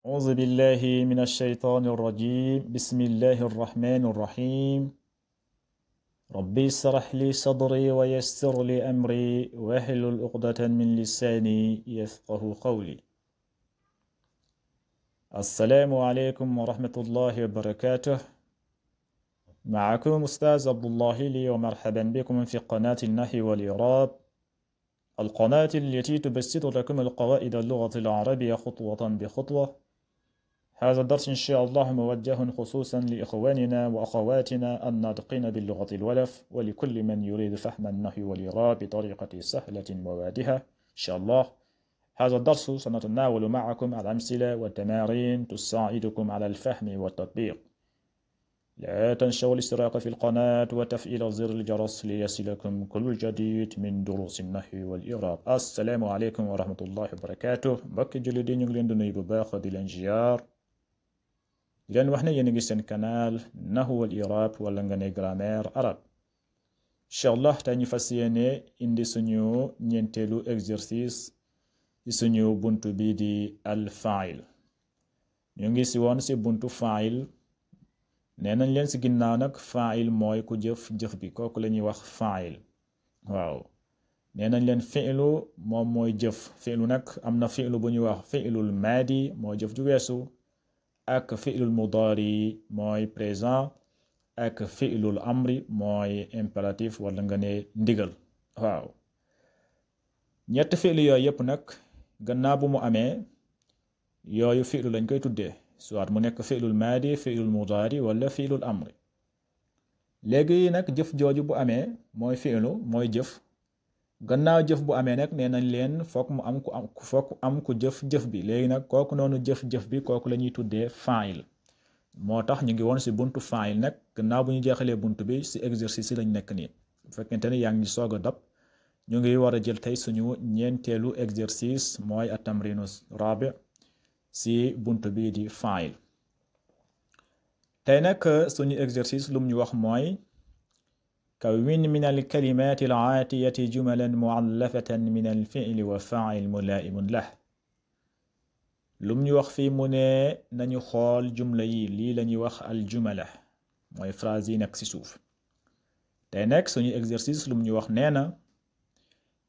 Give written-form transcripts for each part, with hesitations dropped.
أعوذ بالله من الشيطان الرجيم بسم الله الرحمن الرحيم ربي اشرح لي صدري ويسر لي أمري واحلل عقدة من لساني يفقه قولي. السلام عليكم ورحمة الله وبركاته. معكم أستاذ عبد الله لي، ومرحبا بكم في قناة النحو والإعراب، القناة التي تبسط لكم القواعد اللغة العربية خطوة بخطوة. هذا الدرس إن شاء الله موجه خصوصا لإخواننا وأخواتنا الناطقين باللغة الولف، ولكل من يريد فهم النحو والإعراب بطريقة سهلة وواضحة إن شاء الله. هذا الدرس سنتناول معكم الأمثلة والتمارين تساعدكم على الفهم والتطبيق. لا تنسوا الاشتراك في القناة وتفعيل زر الجرس ليصلكم كل جديد من دروس النحو والإعراب. السلام عليكم ورحمة الله وبركاته. mbokki jullit yi ñu ngi leen di nuyu bu baax di leen ziar, di leen wax ne yéen a ngi seen canal Nahwu wal I'rab wala nga ne grammaire arabe. incha allah tey ñu fas yéene indi suñu ñeenteelu exercice ci suñu buntu bi di al fa'il. ñu ngi si woon si buntu fa'il. nee nañ leen si ginnaaw nag fa'il mooy ku jëf bi, kooku la ñuy wax fa'il. waaw nee nañ leen fi'lu moom mooy jëf. fi'lu nag am na fi'lu bu ñuy wax fi'lul maadi mooy jëf ju weesu, ak fi'lul mudaari mooy présent, ak fi'lul amri mooy impératif wala nga ne ndigal. waaw ñett fi'lu yooyu yëpp nag gannaaw bu mu amee yooyu fi'lu lañ koy tuddee, soit mu nekk fi'lul maadi, fi'lul mudaari wala fi'lul amri. léegi nag jëf jooju bu amee mooy fi'lu mooy jëf. gannaaw jëf bu amee nag nee nañ leen fokk mu am ku jëf bi. léegi nag kooku noonu jëf bi kooku la ñuy tuddee fa'il. moo tax ñu ngi woon si buntu fa'il nag. gannaaw bu ñu jeexalee buntu bi si exercice yi lañ nekk nii. bu fekkente ne yaa ngi soog a dab, ñu ngi war a jël tey suñu ñeenteelu exercice mooy at-tamrinu rabi si buntu bii di fa'il. tey nag suñu exercice lum ñu wax mooy kawwin min al-kalimati al-aatiyati jumalan mu'allafatan min al-fi'li wa fa'il mulaa'imun lah. lum ñu wax fii mu ne nañu xool jumla yi, lii la ñuy wax al-jumla mooy phrase yi nekk ci suuf. tey nag suñu exercice lum ñu wax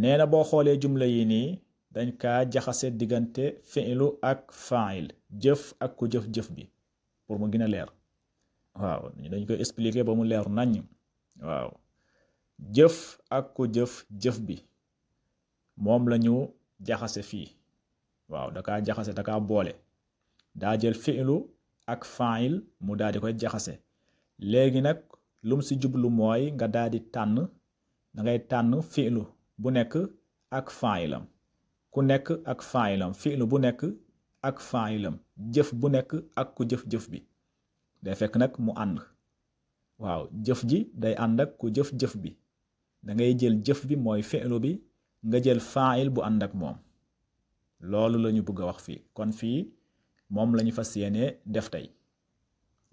nee na boo xoolee jumla yi nii dañ kaa jaxase diggante fi'lu ak fa'il, jëf ak ku jëf bi, pour mu gën a leer. waaw dañ koy expliquer ba mu leer nañ. waaw jëf ak ku jëf bi moom lañu jaxase fii. waaw dakaa jaxase, dakaa boole, daa jël fi'lu ak fa'il mu daal di koy jaxase. léegi nag lum si jublu mooy nga daal di tànn, da ngay tànn fi'lu bu nekk ak fa'ilam, ku nekk ak fa'ilam, fi'lu bu nekk ak fa'ilam, jëf bu nekk ak ku jëf bi. day fekk nag mu ànd. waaw jëf ji day ànd ak ku jëf bi. da ngay jël jëf bi mooy fi'lu bi, nga jël fa'il bu ànd ak moom. loolu la ñu bëgg a wax fii. kon fii moom la ñu fas yéene def tey.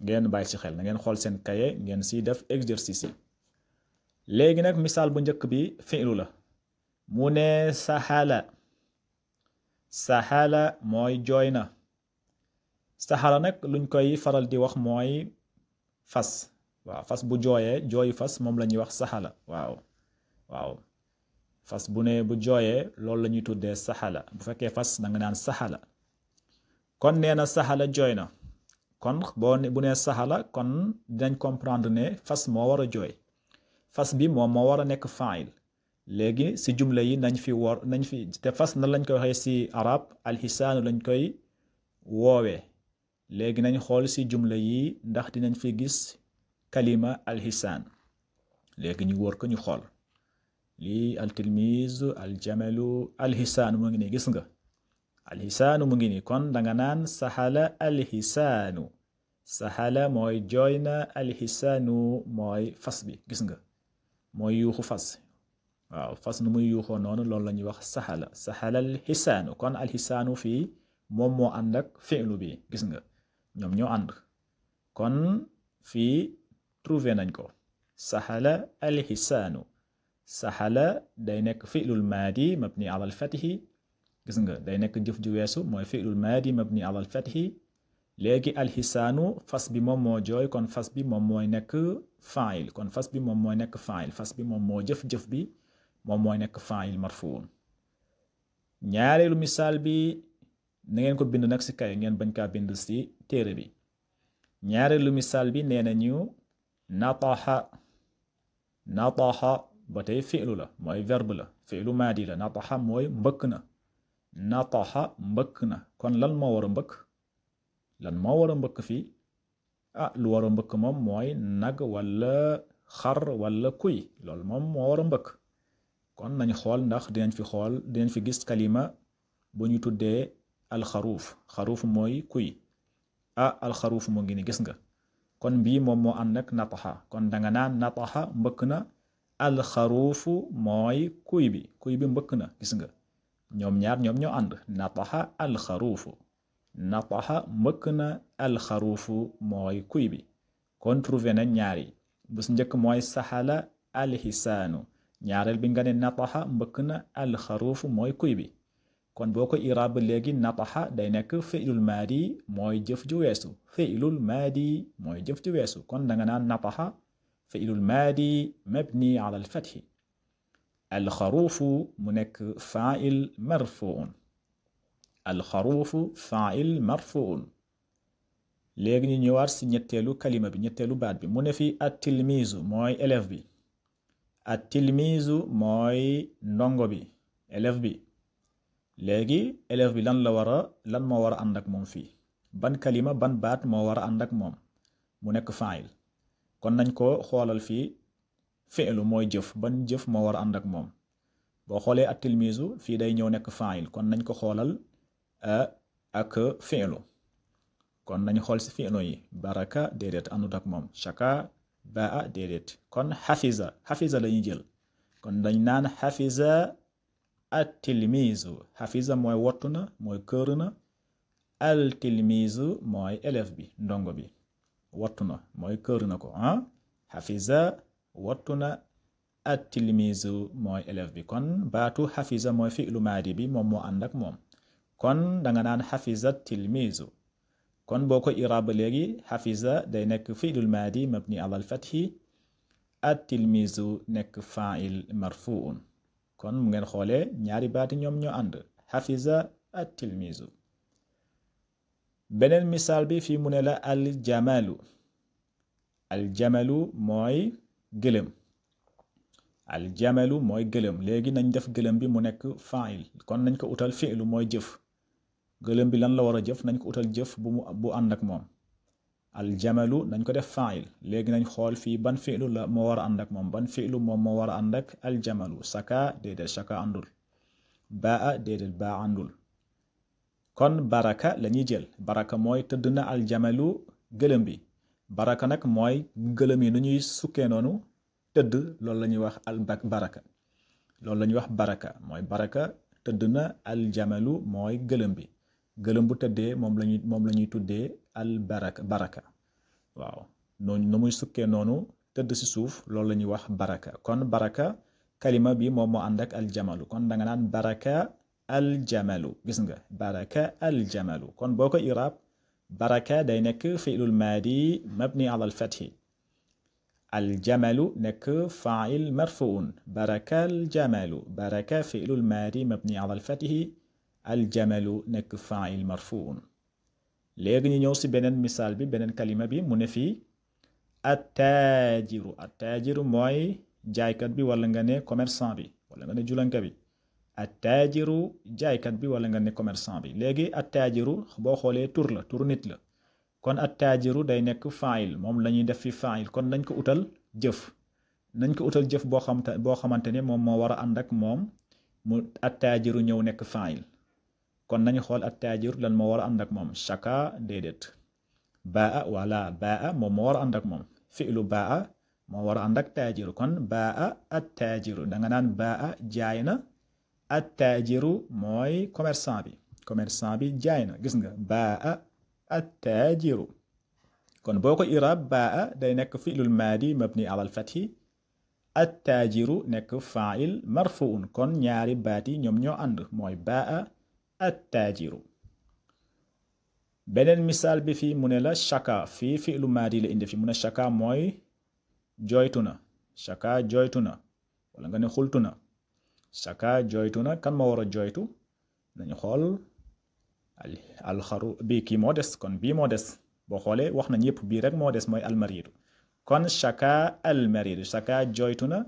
ngeen bàyyi ci xel, na ngeen xool seen kaye ngeen siy def exercice yi. léegi nag misaal bu njëkk bi fi'lu la. mu ne sahala mooy jooy na. sahala nag luñ koy faral di wax mooy fas. waaw fas bu jooyee, jooyu fas moom la ñuy wax sahala. waaw fas bu ne bu jooyee loolu la ñuy tuddee sahala. bu fekkee fas da nga naan sahala. kon nee na sahala jooy na. kon bu nee sahala kon dinañ comprendre ne fas moo war a jooy. fas bi moom moo war a nekk fa'il. léegi si jumla yi nañ fi te fas na lañ koy waxee si arab alxisaanu lañ koy woowee. léegi nañ xool si jumla yi ndax dinañ fi gis kalima alxisaan. léegi ñu wër ko ñu xool. lii altilmiz aljamalu alxisaanu mu ngi nii, gis nga alxisaanu mu ngi nii. kon danga naan sahala alxisaanu. sahala mooy jooy na, alxisaanu mooy fas bi, gis nga mooy yuuxu fas. waaw fas nu muy yuuxoo noonu loolu la ñuy wax sahala alxisaanu. kon alxisaanu fii moom moo ànd ak fi'lu bi, gis nga ñoom ñoo ànd. kon fii trouvé nañ ko. sahala alxisaanu. sahala day nekk fi'lul maadi mabni ala al-fathi, gis nga day nekk jëf ju weesu mooy fi'lul maadi mabni ala al-fathi léegi alxisaanu fas bi moom moo jooy kon fas bi moom mooy nekk fa'il kon fas bi moom mooy nekk fa'il fas bi moom moo jëf-jëf bi moom mooy nekk fa'il marfuun ñaareelu misaal bi na ngeen ko bind nag si kay ngeen bañ kaa bind si téere bi ñaareelu misaal bi nee nañu nataha ba tey fi'lu la mooy verbe la fi'lu maadi la nataha mooy mbëkk na nataha mbëkk na kon lan moo war a mbëkk lan moo war a mbëkk fii lu war a mbëkk moom mooy nag wala xar wala kuy loolu moom moo war a mbëkk kon nañ xool ndax dinañ fi gis kalima bu ñu tuddee alxaruuf xaruuf mooy kuy alxaruuf moo ngi ni gis nga kon bii moom moo ànd ak nataxa kon danga naan nataxa mbëkk na alxaruufu mooy kuy bi mbëkk na gis nga ñoom ñoo ànd nataxa alxaruufu nataxa mbëkk na alxaruufu mooy kuy bi kon trouvé na ñaari bu si njëkk mooy saxala alxisaanu ñaareel bi nga ne nataxa mbëkk na alxaruufu mooy kuy bi kon boo ko iraab léegi nataxa day nekk fi'lul maadi mooy jëf ju weesu fi'lul maadi mooy jëf ju weesu kon danga naan nataxa fi'lul maadi mabni ala al-fathi alxaruufu mu nekk fa'il marfuun alxaruufu fa'il marfuun léegi ñu ñëwaat si ñetteelu kalima bi ñetteelu baat bi mu ne fi at-tilmiizu mooy élève bi at-tilmiizu mooy ndongo bi élève bi léegi élève bi lan moo war a ànd ak moom fii ban kalima ban baat moo war a ànd ak moom mu nekk fa'il kon nañ ko xoolal fii fi'lu mooy jëf ban jëf moo war a ànd ak moom boo xoolee at-tilmiizu fii day ñëw nekk fa'il kon nañ ko xoolal ak fi'lu kon nañ xool si fi'lu yi baraka déedéet àndut ak moom shaka baa déedéet kon xafiza la ñuy jël kon dañ naan xafiza at-tilmiizu xafiza mooy wattu na mooy kër na al-tilmiizu mooy élève bi ndongo bi wattu na mooy kër na ko xafiza wattu na at-tilmiizu mooy élève bi kon baatu xafiza mooy fi'lu maadi bi moom moo ànd ak moom kon danga naan xafiza at-tilmiizu kon boo ko iraaba léegi xafiza day nekk fi'lul maadi mabni ala al-fathi at-tilmiizu nekk fa'il marfuun kon mu ngeen xoolee ñaari baati ñoom ñoo ànd xafiza at-tilmiizu beneen misaal bi fii mu ne la aljamalu mooy gëlëm léegi nañ def gëlëm bi mu nekk fa'il kon nañ ko utal fi'lu mooy jëf gëlëm bi lan la war a jëf nañ ko utal jëf bu ànd ak moom aljamalu nañ ko def fa'il léegi nañ xool fii ban fi'lu la moo war a ànd ak moom ban fi'lu moom moo war a ànd ak aljamalu saka déedéet saka àndul baa déedéet baa àndul kon baraka la ñuy jël baraka mooy tëdd na aljamalu gëlëm bi baraka nag mooy gëlëm yi nu ñuy sukkee noonu tëdd loolu la ñuy wax baraka loolu la ñuy wax baraka mooy baraka tëdd na aljamalu mooy gëlëm bi gëlëm bu tëddee moom la ñuy tuddee baraka waaw noonu nu muy sukkee noonu tëdd si suuf loolu la ñuy wax baraka kon baraka kalima bi moom moo ànd ak aljamalu kon danga naan baraka aljamalu gis nga baraka aljamalu kon boo ko iraab baraka day nekk fi'lul maadi mabni ala al-fathi aljamalu nekk fa'il marfuun baraka aljamalu baraka fi'lul maadi mabni ala al-fathi aljamalu nekk fa'il marfuun léegi ñu ñëw si beneen misaal bi beneen kalima bi mu ne fii attaajiru mooy jaaykat bi wala nga ne commerçant bi wala nga ne julanka bi attaajiru jaaykat bi wala nga ne commerçant bi léegi attaajiru boo xoolee tur la tur nit la kon attaajiru day nekk fa'il moom la ñuy def fi fa'il kon nañ ko utal jëf boo xamante ne moom moo war a ànd ak moom mu attaajiru ñëw nekk fa'il kon nañu xool attaajir lan moo war a ànd ak moom shaka déedéet baa moom moo war a ànd ak moom fi'lu baa moo war a ànd ak taajiru kon baa attaajiru danga naan baa jaay na attaajiru mooy commerçant bi jaay na gis nga baa attaajiru kon boo ko iraab baa day nekk fi'lul maadi mabni ala al-fathi attaajiru nekk fa'il marfuun kon ñaari baat yi ñoom ñoo ànd mooy baa attajiru. beneen misaal bi fii mu ne la shaka fii fi'lu maadi la indi fi mu ne shaka mooy jooytu na, shaka jooytu na wala nga ne xultu na. shaka jooytu na, kan ma war a jooytu? nañu xool alxaru bii kii moo des, kon bii moo des. boo xoolee wax nañ yëpp bii rek moo des mooy almaridu. kon shaka almaridu, shaka jooytu na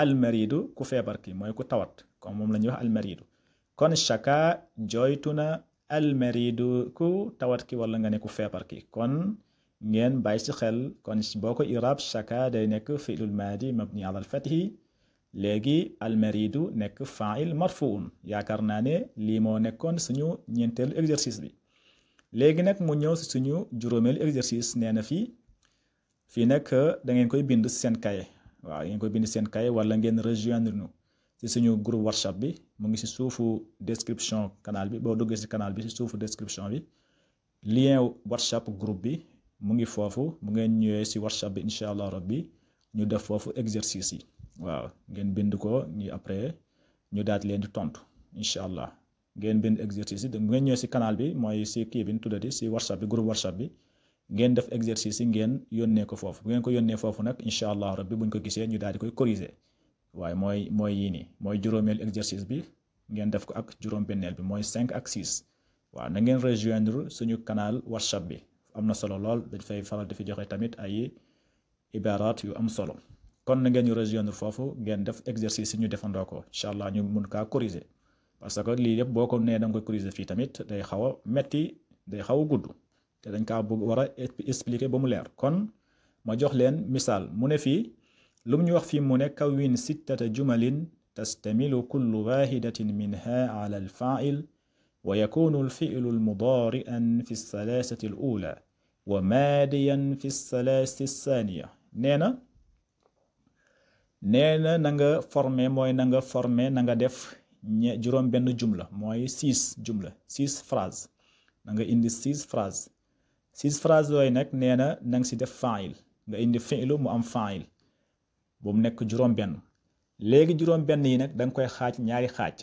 almaridu ku feebar ki mooy ku tawat, kon moom la ñuy wax almaridu. kon shaka jooytu na almaridu ku tawat ki wala nga ne ku feebar ki. kon ngeen bàyyi ci xel, kon boo ko irab shaka day nekk fi'lul maadi mabni ala al-fathi, léegi almaridu nekk fa'il marfuun. yaakaar naa ne lii moo nekkoon suñu ñeenteelu exercice bi. léegi nag mu ñëw si suñu juróomeelu exercice. nee na fii nag da ngeen koy bind seen kaye. waaw ngeen koy bind seen kaye wala ngeen rejoindre ñu si suñu groupe WhatsApp bi, mu ngi si suufu description canal bi. boo duggee si canal bi si suufu description bi lien WhatsApp groupe bi mu ngi foofu. mu ngeen ñëwee si WhatsApp bi incha allah rabbi ñu def foofu exercice yi. waaw ngeen bind ko ñu après ñu daal leen di tontu incha allah. ngeen bind exercice yi ngeen ñëw si canal bi mooy si kii bi ñu tuddati si WhatsApp bi, groupe WhatsApp bi ngeen def exercice yi ngeen yónnee ko foofu. bu ngeen ko yónnee foofu nag incha allah rabbi buñ ko gisee ñu daal di koy corriger. waaye mooy yii nii mooy juróomeel exercice bi ngeen def ko ak juróom-benneel bi mooy 5 ak 6. waaw na ngeen rejoindre suñu canal WhatsApp bi, am na solo lool. dañ fay faral di fi joxe tamit ay ibarat yu am solo. kon na ngeen ñu rejoindre foofu ngeen def exercice yi ñu defandoo ko incha allah ñu mun kaa corriger. parce que lii yëpp boo ko nee da nga koy corriger fii tamit day xaw a metti, day xaw a gudd te dañ kaa bëgg war a expliquer ba mu leer. kon ma jox leen misaal. mu ne fii lu mu ñu wax fii mu ne kawwin sittata jumalin tastamilu kullu wahidatin minha ala alfa'il wa yakunu alfi'lu almudari'an fi althalathati alula wa maadiyan fi althalathati althaniya. nee na na nga formé mooy na nga formé na nga def juróom benn jumla mooy 6 jumla 6 phrase. na nga indi 6 phrase. 6 phrase yooyu nag nee na nga si def fa'il, nga indi fi'lu mu am fa'il bu mu nekk juróom benn. léegi juróom benn yi nag da nga koy xaaj ñaari xaaj.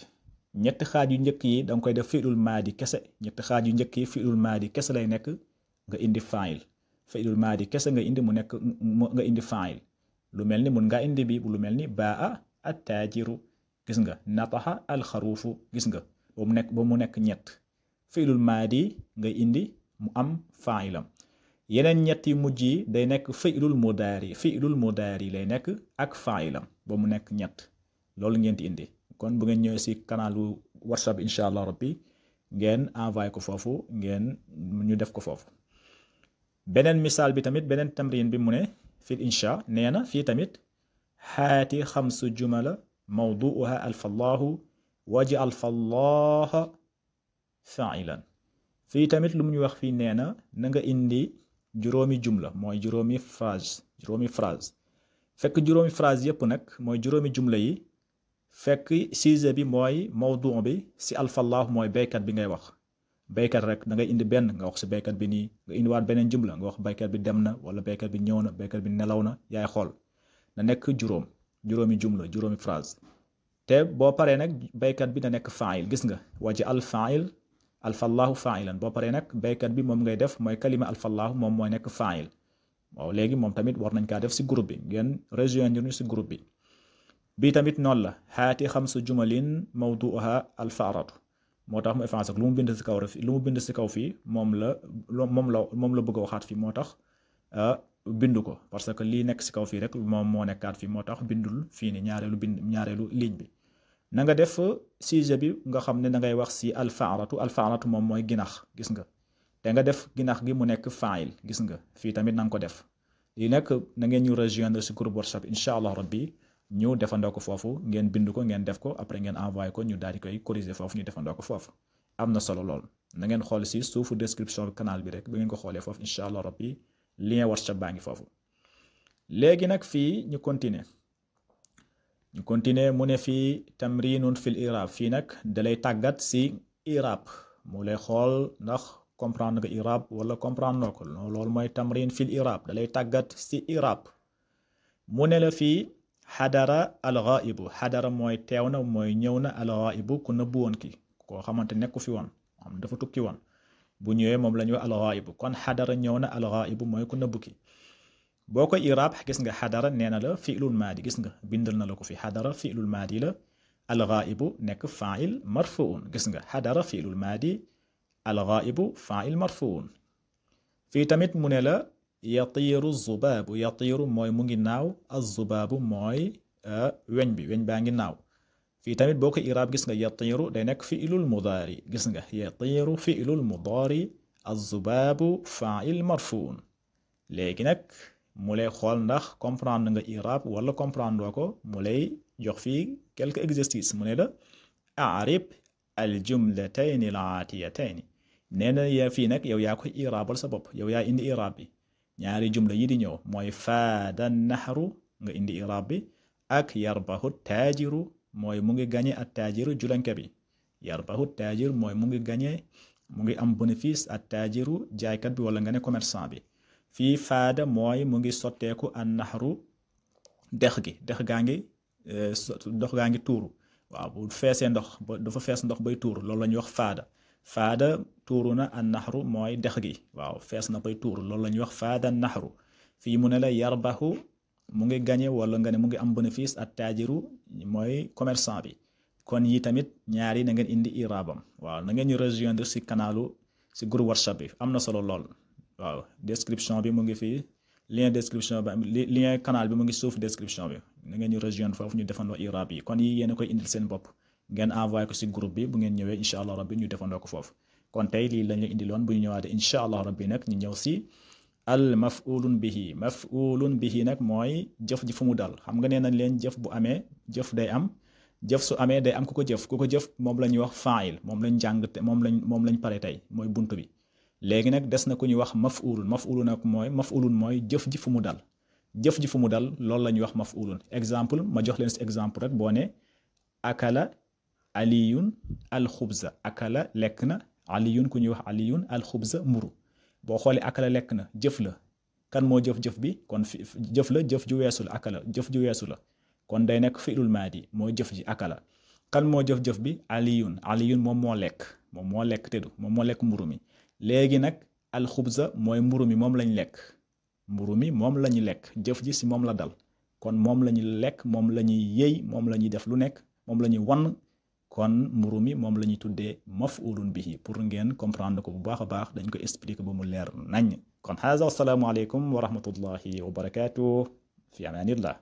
ñetti xaaj yu njëkk yi da nga koy def fi'lul maadi kese. ñetti xaaj yu njëkk yi fi'lul maadi kese lay nekk, nga indi fa'il. fi'lul maadi kese nga indi mu nekk nga indi fa'il. lu mel ni mun nga indi bi lu mel ni baa attajiru, gis nga nataxa alxaruufu, gis nga ba mu nekk ñett. fi'lul maadi nga indi mu am fa'ilam. yeneen ñett yu mujj yi day nekk fi'lul mudaari lay nekk ak fa'ilam ba mu nekk ñett. loolu ngeen di indi. kon bu ngeen ñëwee si kanalu WhatsApp incha allah rabbi ngeen envoyé ko foofu, ngeen ñu def ko foofu. beneen misaal bi tamit, beneen tamrin bi mu ne fil insha nee na fii tamit haati 5 jumala mawdu'uha alfallahu waj'al fallaha fa'ilan. fii tamit lu mu ñu wax fii nee na nga indi juróomi jumla mooy juróomi phrase. fekk juróomi phrase yépp nag mooy juróomi jumla yi, fekk sujet bi mooy mawdu' bi si alfallahu mooy baykat bi ngay wax. baykat rek da ngay indi benn nga wax si baykat bi nii, nga indiwaat beneen jumla nga wax baykat bi dem na wala baykat bi ñëw na, baykat bi nelaw na, yaay xool. na nekk juróomi jumla, juróomi phrase. te boo paree nag baykat bi na nekk fa'il, gis nga waji al fa'il alfallahu fa'ilan. boo paree nag baykat bi moom ngay def mooy kalima alfallahu moom mooy nekk fa'il. waaw léegi moom tamit war nañ kaa def si groupe bi, ngeen rejoindre ñu si groupe bi. bii tamit noonu la haati 5 jumalin mawdu'uha alfaratu. moo tax mu effacé lu mu bind si kaw fii moom la bëgg a waxaat fii, moo tax bindu ko, parce que lii nekk si kaw fii rek moom moo nekkaat fii, moo tax bindul fii ni ñaareelu ligne bi. na nga def sujet bi nga xam ne da ngay wax si alfaratu moom mooy ginax, gis nga. te nga def ginax gi mu nekk fa'il, gis nga. fii tamit na nga ko def. lii nag na ngeen ñu rejoindre si groupe WhatsApp incha allah rabbi ñu defandoo ko foofu, ngeen bind ko, ngeen def ko, après ngeen envoyé ko, ñu daal di koy corriger foofu, ñu defandoo ko foofu. am na solo lool. na ngeen xool si suufu description canal bi rek bu ngeen ko xoolee foofu incha allah rabbi lien WhatsApp baa ngi foofu. léegi nag fii ñu continuer mu ne fii tamrinun fil irab. fii nag dalay tàggat si irab, mu lay xool ndax comprendre nga irab wala comprendre noo ko. loolu mooy tamrin fil irab, dalay tàggat si irab. mu ne la fii xadara alxaibu. xadara mooy teew na, mooy ñëw na, alxaibu ku nëbbu woon ki, koo xamante nekku fi woon xam dafa tukki woon bu ñëwee moom la ñuy wax al-ghaib kon xadara ñëw na al-ghaib mooy ku nëbbu ki boo ko iraab gis nga xadara nee na la fi'lul maadi gis nga bindal na la ko fi xadara fi'lul maadi la al-ghaibu nekk fa'il marfuun gis nga xadara fi'lul maadi al-ghaibu fa'il marfuun fii tamit mu ne la yatiiru zubaabu yatiiru mooy mu ngi naaw az-zubaabu mooy weñ baa ngi naaw fii tamit boo ko iraab gis nga yatiiru day nekk fi'lul mudaari gis nga yatiiru fi'lul mudaari az-zubaabu fa'il marfuun léegi nag mu lay xool ndax comprendre nga iraab wala comprendre ko mu lay jox fii quelques exercices mu ne la a'rib al jumlatayni al aatiyatayni nee na yaa fii nag yow yaa koy iraabal sa bopp yow yaa indi iraab bi ñaari jumla yi di ñëw mooy faada naxru nga indi iraab bi ak yarbahu taajiru mooy mu ngi gañe at taajiru julanke bi yarbahu taajir mooy mu ngi gañe mu ngi am bénéfice at taajiru jaaykat bi wala nga ne commerçant bi fii faada mooy mu ngi sotteeku an naxru dex gaa ngi tuuru waaw bu feesee ndox ba dafa fees ndox bay tuuru loolu la ñuy wax faada tuuru na an naxru mooy dex gi waaw fees na bay tuuru loolu la ñuy wax faada naxru fii mu ne la yarbahu mu ngi gañe wala nga ne mu ngi am bénéfice at taajiru mooy commerçant bi kon yi tamit ñaari na ngeen indi iraabam waaw na ngeen ñu rejoindre si kanalu si groupe WhatsApp bi am na solo lool waaw description bi mu ngi fii lien canal bi mu ngi suuf description bi na ngeen ñu rejoindre foofu ñu defandoo iraab yi kon yi yéen a koy indil seen bopp ngeen envoyé ko si groupe bi bu ngeen ñëwee incha allah rabbi ñu defandoo ko foofu kon tey lii lañu indiloon bu ñu ñëwaatee incha allah rabbi nag ñu ñëw si al maf'ulun bihi nag mooy jëf ji fu mu dal xam nga nee nañ leen jëf bu amee jëf day am jëf su amee day am ku ko jëf moom la ñuy wax fa'il moom lañ jàng moom lañ pare tey mooy bunt bi léegi nag des na ku ñuy wax maf'ulun mooy jëf ji fu mu dal loolu la ñuy wax maf'ulun exemple ma jox leen si exemple rek boo ne akala aliyun alxubza akala lekk na aliyun ku ñuy wax aliyun alxubza mburu boo xoolee akala lekk na jëf la kan moo jëf bi kon jëf ju weesu la akala jëf ju weesu la kon day nekk fi'lul maadi mooy jëf ji akala kan moo jëf bi aliyun moom moo lekk teddu moom moo lekk mburu mi léegi nag alxubza mooy mburu mi moom lañu lekk jëf ji si moom la dal kon moom lañu lekk moom la ñuy yëy moom la ñuy def lu nekk moom la ñuy wann kon mburu mi moom la ñuy tuddee maf'ulun bihi pour ngeen comprendre ko bu baax a baax dañ ko expliquer ba mu leer nañ kon haza assalaamu aleykum wa rahmatullahi wa barakatuh fi amaanillah